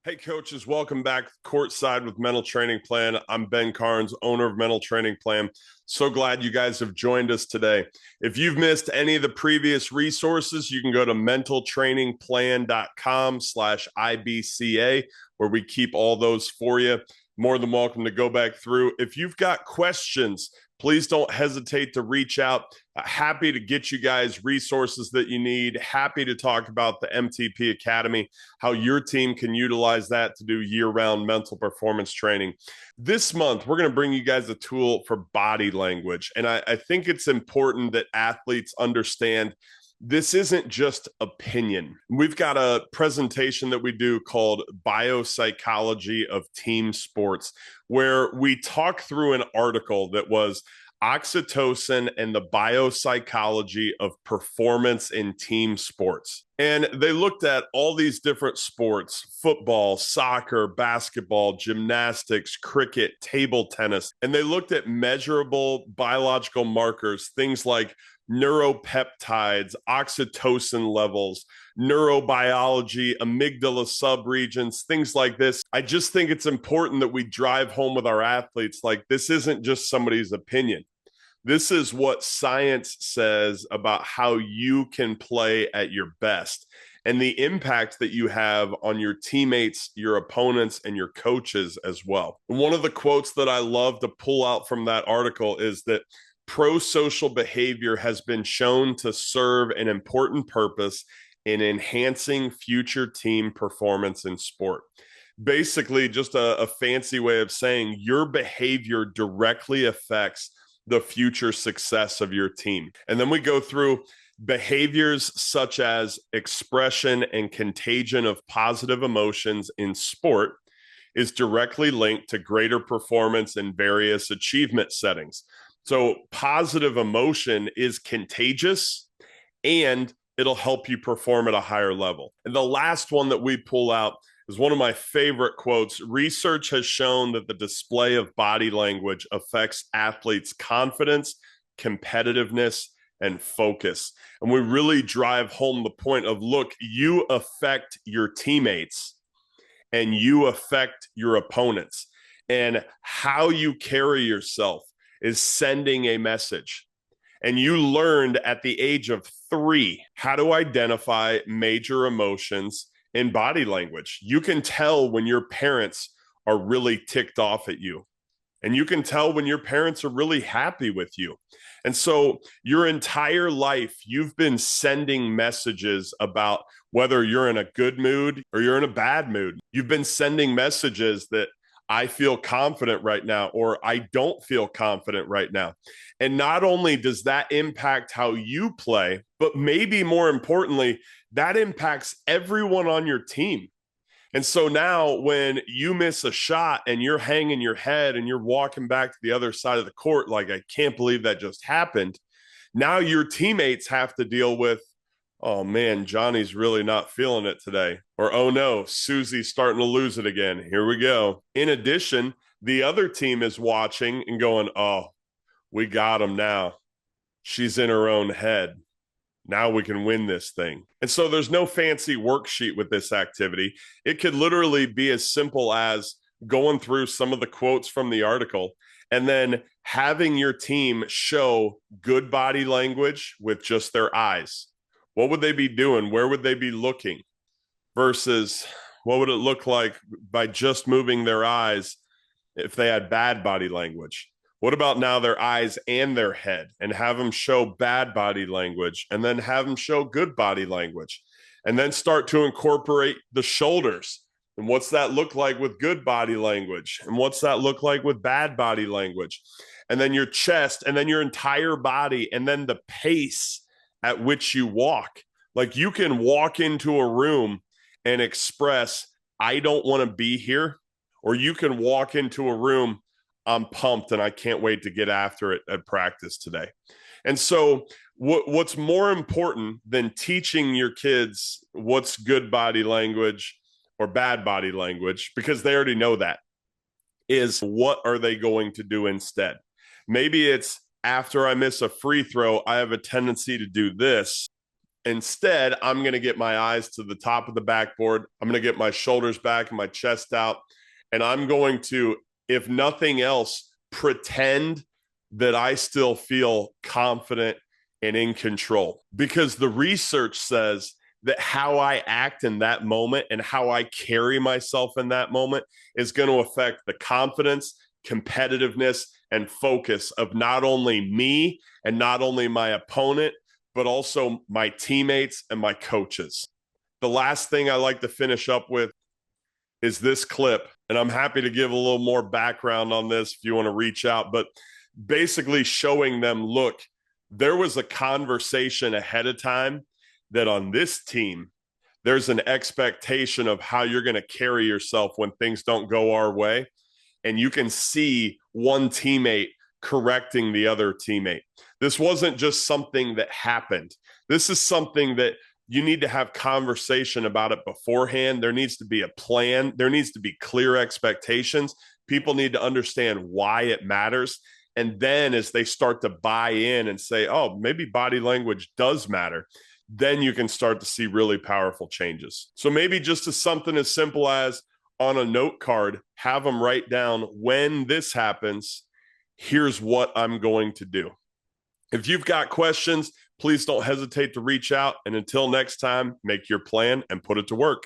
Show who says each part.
Speaker 1: Hey, coaches, welcome back. Courtside with Mental Training Plan. I'm Ben Carnes, owner of Mental Training Plan. So glad you guys have joined us today. If you've missed any of the previous resources, you can go to mentaltrainingplan.com/IBCA, where we keep all those for you. More than welcome to go back through. If you've got questions, please don't hesitate to reach out. Happy to get you guys resources that you need. Happy to talk about the MTP Academy, how your team can utilize that to do year-round mental performance training. This month, we're going to bring you guys a tool for body language. And I think it's important that athletes understand this isn't just opinion. We've got a presentation that we do called Biopsychology of Team Sports, where we talk through an article that was oxytocin and the biopsychology of performance in team sports. And they looked at all these different sports: football, soccer, basketball, gymnastics, cricket, table tennis. And they looked at measurable biological markers, things like neuropeptides, oxytocin levels, neurobiology, amygdala subregions, things like this. I just think it's important that we drive home with our athletes, like, this isn't just somebody's opinion. This is what science says about how you can play at your best and the impact that you have on your teammates, your opponents, and your coaches as well. One of the quotes that I love to pull out from that article is that pro-social behavior has been shown to serve an important purpose in enhancing future team performance in sport. Basically, just a fancy way of saying your behavior directly affects the future success of your team. And then we go through behaviors such as expression and contagion of positive emotions in sport is directly linked to greater performance in various achievement settings. So positive emotion is contagious and it'll help you perform at a higher level. And the last one that we pull out is one of my favorite quotes. Research has shown that the display of body language affects athletes' confidence, competitiveness, and focus. And we really drive home the point of, look, you affect your teammates and you affect your opponents. And how you carry yourself is sending a message. And you learned at the age of 3 how to identify major emotions in body language. You can tell when your parents are really ticked off at you. And you can tell when your parents are really happy with you. And so your entire life, you've been sending messages about whether you're in a good mood or you're in a bad mood. You've been sending messages that I feel confident right now, or I don't feel confident right now. And not only does that impact how you play, but maybe more importantly, that impacts everyone on your team. And so now when you miss a shot and you're hanging your head and you're walking back to the other side of the court, like, I can't believe that just happened. Now your teammates have to deal with, oh man, Johnny's really not feeling it today. Or, oh no, Susie's starting to lose it again. Here we go. In addition, the other team is watching and going, oh, we got him now. She's in her own head. Now we can win this thing. And so there's no fancy worksheet with this activity. It could literally be as simple as going through some of the quotes from the article and then having your team show good body language with just their eyes. What would they be doing? Where would they be looking? Versus what would it look like by just moving their eyes if they had bad body language? What about now their eyes and their head, and have them show bad body language and then have them show good body language, and then start to incorporate the shoulders. And what's that look like with good body language? And what's that look like with bad body language? And then your chest, and then your entire body, and then the pace at which you walk. Like, you can walk into a room and express, I don't want to be here. Or you can walk into a room, I'm pumped and I can't wait to get after it at practice today. And so what's more important than teaching your kids what's good body language or bad body language, because they already know that, is what are they going to do instead? Maybe it's, after I miss a free throw, I have a tendency to do this. Instead, I'm going to get my eyes to the top of the backboard. I'm going to get my shoulders back and my chest out. And I'm going to, if nothing else, pretend that I still feel confident and in control. Because the research says that how I act in that moment and how I carry myself in that moment is going to affect the confidence, competitiveness, and focus of not only me and not only my opponent, but also my teammates and my coaches. The last thing I like to finish up with is this clip, and I'm happy to give a little more background on this if you want to reach out, but basically showing them, look, there was a conversation ahead of time that on this team, there's an expectation of how you're going to carry yourself when things don't go our way. And you can see one teammate correcting the other teammate. This wasn't just something that happened. This is something that you need to have conversation about it beforehand. There needs to be a plan. There needs to be clear expectations. People need to understand why it matters. And then as they start to buy in and say, oh, maybe body language does matter, then you can start to see really powerful changes. So maybe just something as simple as on a note card, have them write down, when this happens, here's what I'm going to do. If you've got questions, please don't hesitate to reach out. And until next time, make your plan and put it to work.